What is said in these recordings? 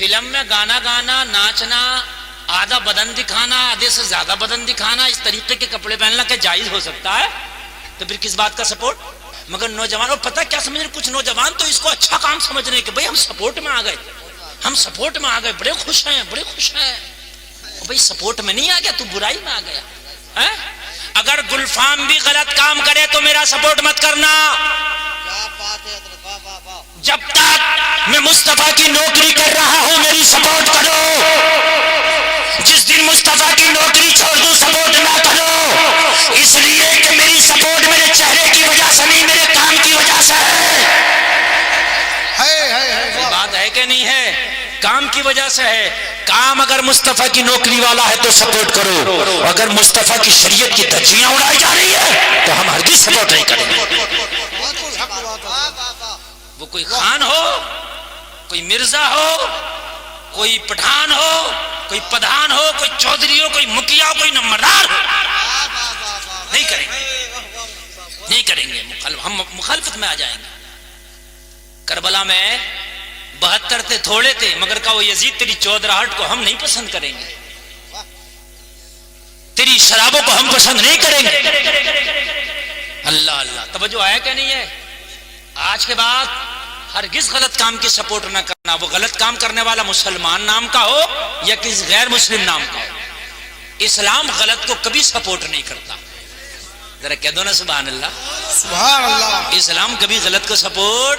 Film میں گانا گانا، ناچنا، آدھا بدن دکھانا، آدھے سے زیادہ بدن دکھانا، اس طریقے کے کپڑے پہننا کیا جائز ہو سکتا ہے؟ تو پھر کس بات کا سپورٹ؟ مگر نوجوانوں پتہ کیا سمجھ رہے، کچھ نوجوان تو اس کو اچھا کام سمجھ رہے ہیں کہ بھئی ہم سپورٹ میں آ گئے، ہم سپورٹ میں آ گئے، بڑے خوش ہیں، بڑے خوش ہیں۔ بھئی سپورٹ میں نہیں آ گیا، تو برائی میں آ گیا۔ اگر گلفام بھی غلط کام کرے تو میرا سپورٹ مت کرنا۔ جب تک میں مصطفیٰ کی نوکری کر رہا ہوں میری سپورٹ کرو، جس دن مصطفیٰ کی نوکری چھوڑ دوں سپورٹ نہ کرو، اس لیے کہ میری سپورٹ میرے چہرے کی وجہ سے نہیں، میرے کام کی وجہ سے ہے۔ بات ہے کہ نہیں ہے؟ کام کی وجہ سے ہے۔ کام اگر مصطفیٰ کی نوکری والا ہے تو سپورٹ کرو، اگر مصطفیٰ کی شریعت کی دھجیاں اڑائی جا رہی ہے تو ہم ہرگز سپورٹ نہیں کریں گے۔ وہ کوئی خان ہو، کوئی مرزا ہو، کوئی پٹھان ہو، کوئی پدھان ہو، کوئی چودھری ہو، کوئی مکھیا ہو، کوئی نمبردار ہو، نہیں کریں گے، نہیں کریں گے، ہم مخالفت میں آ جائیں گے۔ کربلا میں 72 تھے، تھوڑے تھے، مگر کہا وہ یزید تیری چودراہٹ کو ہم نہیں پسند کریں گے، تیری شرابوں کو ہم پسند نہیں کریں گے۔ اللہ اللہ، توجہ ہے کہ نہیں ہے؟ آج کے بعد ہرگز غلط کام کی سپورٹ نہ کرنا، وہ غلط کام کرنے والا مسلمان نام کا ہو یا کسی غیر مسلم نام کا ہو۔ اسلام غلط کو کبھی سپورٹ نہیں کرتا، ذرا کہہ دو نا سبحان اللہ، سبحان اللہ۔ اسلام کبھی غلط کو سپورٹ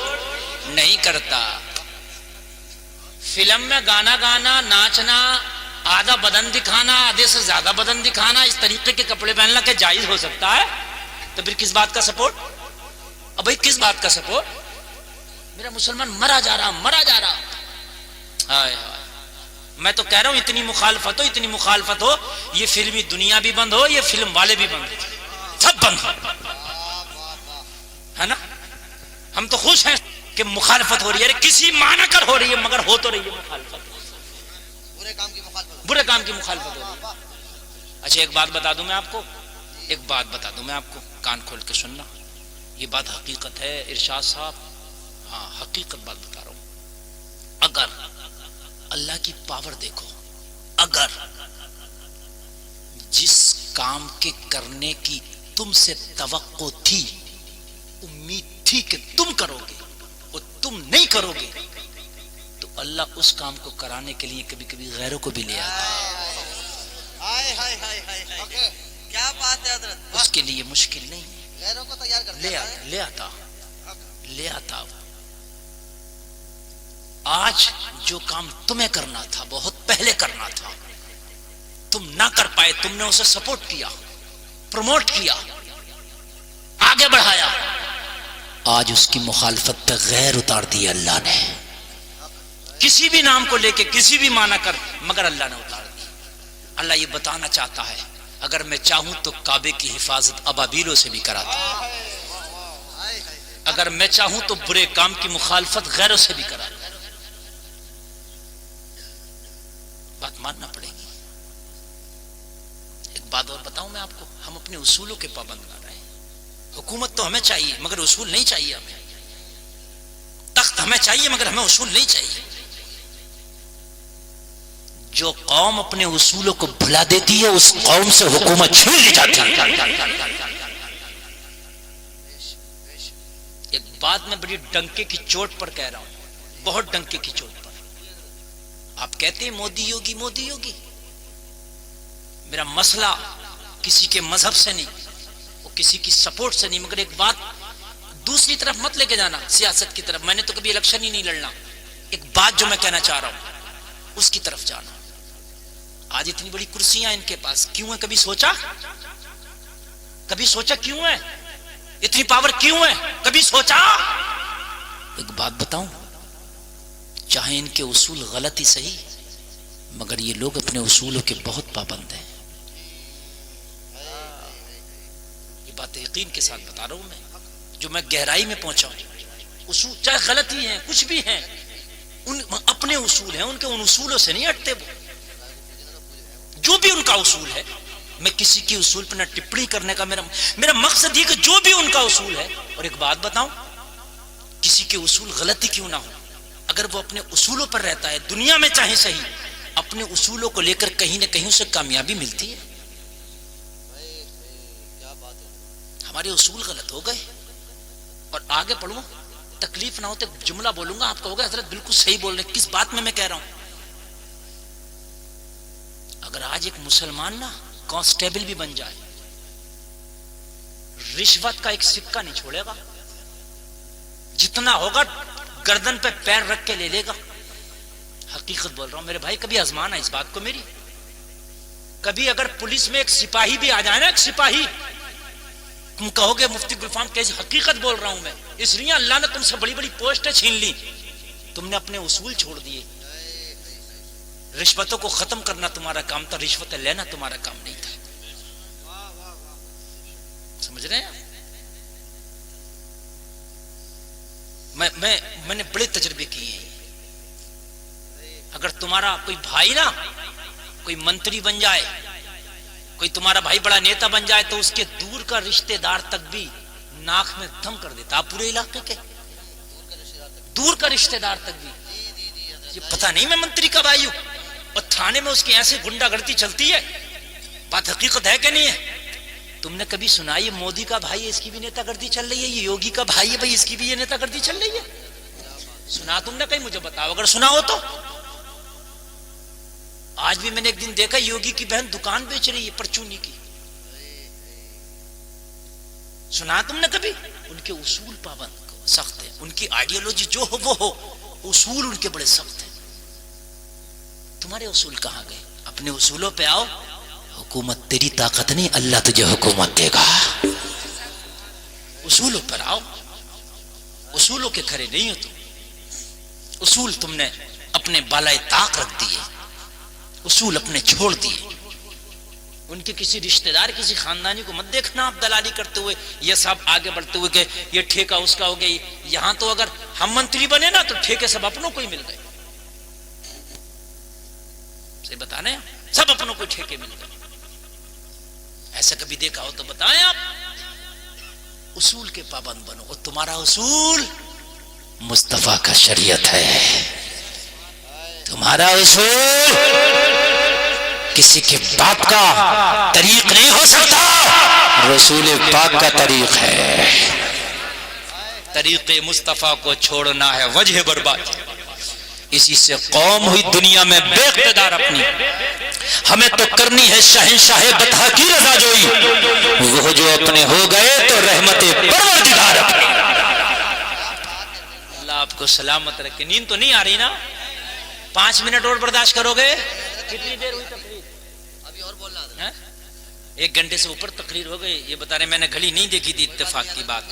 نہیں کرتا۔ فلم میں گانا گانا، ناچنا، آدھا بدن دکھانا، آدھے سے زیادہ بدن دکھانا، اس طریقے کے کپڑے پہننا کیا جائز ہو سکتا ہے؟ تو پھر کس بات کا سپورٹ؟ اب بھائی کس بات کا سپورٹ؟ میرا مسلمان مرا جا رہا، مرا جا رہا۔ ہائے ہائے، میں تو کہہ رہا ہوں اتنی مخالفت ہو، اتنی مخالفت ہو، یہ فلمی دنیا بھی بند ہو، یہ فلم والے بھی بند ہو، سب بند ہو، ہے نا؟ ہم تو خوش ہیں کہ مخالفت ہو رہی ہے، کسی معنی کر ہو رہی ہے، مگر ہو تو رہی ہے مخالفت، برے کام کی مخالفت ہو رہی ہے۔ اچھا ایک بات بتا دوں میں آپ کو، ایک بات بتا دوں میں آپ کو، کان کھول کے سننا، یہ بات حقیقت ہے ارشاد صاحب، ہاں حقیقت بات بتا رہا ہوں۔ اگر اللہ کی پاور دیکھو، اگر جس کام کے کرنے کی تم سے توقع تھی، امید تھی کہ تم کرو گے، اور تم نہیں کرو گے، تو اللہ اس کام کو کرانے کے لیے کبھی کبھی غیروں کو بھی لے آتا ہے۔ کیا بات ہے حضرت، اس کے لیے مشکل نہیں ہے، غیروں کو تیار کرتا ہے، لے آتا۔ آج جو کام تمہیں کرنا تھا، بہت پہلے کرنا تھا، تم نہ کر پائے، تم نے اسے سپورٹ کیا، پروموٹ کیا، آگے بڑھایا، آج اس کی مخالفت پہ غیر اتار دی اللہ نے، کسی بھی نام کو لے کے کسی بھی معنی کر، مگر اللہ نے اتار دی۔ اللہ یہ بتانا چاہتا ہے اگر میں چاہوں تو کعبے کی حفاظت ابابیلوں سے بھی کراتا ہوں، اگر میں چاہوں تو برے کام کی مخالفت غیروں سے بھی کراتا ہوں۔ بات ماننا پڑے گی۔ ایک بات اور بتاؤں میں آپ کو، ہم اپنے اصولوں کے پابند نہ رہے۔ حکومت تو ہمیں چاہیے مگر اصول نہیں چاہیے ہمیں، تخت ہمیں چاہیے مگر ہمیں اصول نہیں چاہیے۔ جو قوم اپنے اصولوں کو بھلا دیتی ہے اس قوم سے حکومت چھین لی جاتی ہے۔ ایک بات میں بڑی ڈنکے کی چوٹ پر کہہ رہا ہوں، بہت ڈنکے کی چوٹ پر۔ آپ کہتے ہیں مودی یوگی مودی یوگی، میرا مسئلہ کسی کے مذہب سے نہیں، وہ کسی کی سپورٹ سے نہیں، مگر ایک بات دوسری طرف مت لے کے جانا، سیاست کی طرف۔ میں نے تو کبھی الیکشن ہی نہیں لڑنا، ایک بات جو میں کہنا چاہ رہا ہوں اس کی طرف جانا۔ آج اتنی بڑی کرسیاں ان کے پاس کیوں ہے؟ کبھی سوچا کیوں ہے؟ اتنی پاور کیوں ہے؟ کبھی سوچا؟ ایک بات بتاؤں، چاہے ان کے اصول غلط ہی صحیح، مگر یہ لوگ اپنے اصولوں کے بہت پابند ہیں۔ یہ بات یقین کے ساتھ بتا رہا ہوں میں، جو میں گہرائی میں پہنچا ہوں۔ اصول چاہے غلط ہی ہیں، کچھ بھی ہیں، ان اپنے اصول ہیں، ان کے ان اصولوں سے نہیں ہٹتے وہ، جو بھی ان کا اصول ہے۔ میں کسی کی اصول پر نہ ٹپڑی کرنے کا میرا مقصد یہ کہ جو بھی ان کا اصول ہے، اور ایک بات بتاؤں، کسی کے اصول غلطی کیوں نہ ہو، اگر وہ اپنے اصولوں پر رہتا ہے دنیا میں چاہے صحیح، اپنے اصولوں کو لے کر کہیں نہ کہیں اسے کامیابی ملتی ہے. کیا بات ہے. ہمارے اصول غلط ہو گئے. اور آگے پڑھوں، تکلیف نہ ہوتے جملہ بولوں گا، آپ کہو گے حضرت بالکل صحیح بول رہے ہیں، کس بات میں کہہ رہا ہوں. اگر آج ایک مسلمان نا کانسٹیبل بھی بن جائے، رشوت کا ایک سکہ نہیں چھوڑے گا، جتنا ہوگا گردن پہ پیر رکھ کے لے لے گا. حقیقت بول رہا ہوں میرے بھائی، کبھی آزمانا اس بات کو میری. کبھی اگر پولیس میں ایک سپاہی بھی آ جائے نا، ایک سپاہی، تم کہو گے مفتی گلفام کیسی حقیقت بول رہا ہوں میں، اس لیے اللہ نے تم سے بڑی بڑی پوسٹیں چھین لی، تم نے اپنے اصول چھوڑ دیے. رشوتوں کو ختم کرنا تمہارا کام تھا، رشوتیں لینا تمہارا کام نہیں تھا. سمجھ رہے ہیں؟ میں نے بڑے تجربے کیے ہیں. اگر تمہارا کوئی بھائی نا کوئی منتری بن جائے، کوئی تمہارا بھائی بڑا نیتا بن جائے، تو اس کے دور کا رشتہ دار تک بھی ناک میں دم کر دیتا. آپ پورے علاقے کے دور کا رشتہ دار تک بھی، یہ پتہ نہیں میں منتری کا بھائی ہوں، اور تھانے میں اس کی ایسے گنڈا گردی چلتی ہے. بات حقیقت ہے کہ نہیں ہے؟ تم نے کبھی سنا یہ مودی کا بھائی ہے اس کی بھی نیتا گردی چل رہی ہے، یہ یوگی کا بھائی ہے بھائی اس کی بھی یہ نیتا گردی چل رہی ہے؟ سنا تم نے کہیں؟ مجھے بتاؤ اگر سنا ہو تو. آج بھی میں نے ایک دن دیکھا یوگی کی بہن دکان بیچ رہی ہے پرچونی کی. سنا تم نے کبھی؟ ان کے اصول پابند سخت ہیں، ان کی آئیڈیالوجی جو ہو وہ ہو، اصول ان کے بڑے سخت ہیں. تمہارے اصول کہاں گئے؟ اپنے اصولوں پہ آؤ. حکومت تیری طاقت نہیں، اللہ تجھے حکومت دے گا. اصولوں پر آؤ. اصولوں کے کھڑے نہیں ہو تم. اصول تم نے اپنے بالائے طاق رکھ دیے، اصول اپنے چھوڑ دیے. ان کے کسی رشتہ دار کسی خاندانی کو مت دیکھنا آپ دلالی کرتے ہوئے، یہ سب آگے بڑھتے ہوئے کہ یہ ٹھیکہ اس کا ہو گئی. یہاں تو اگر ہم منتری بنے نا تو ٹھیکے سب اپنوں کو ہی مل گئے. سے بتانے سب اپنوں کو ٹھیکے مل گئے. ایسا کبھی دیکھا ہو تو بتائیں آپ. اصول کے پابند بنو، اور تمہارا اصول مصطفیٰ کا شریعت ہے. تمہارا اصول کسی کے باپ کا طریق نہیں ہو سکتا، رسول پاک کا طریق ہے. طریق مصطفیٰ کو چھوڑنا ہے وجہ برباد. اسی سے قوم ہوئی دنیا میں بے اقتدار اپنی. ہمیں تو کرنی ہے شہنشاہ بطحا کی رضا جوئی، وہ جو اپنے ہو گئے تو رحمت پروردگار اپنی. اللہ آپ کو سلامت رکھے. نیند تو نہیں آ رہی نا؟ 5 منٹ اور برداشت کرو گے؟ کتنی دیر ہوئی تقریر؟ ابھی اور بولنا ہے. 1 گھنٹے سے اوپر تقریر ہو گئی. یہ بتا رہے میں نے گھڑی نہیں دیکھی تھی، اتفاق کی بات.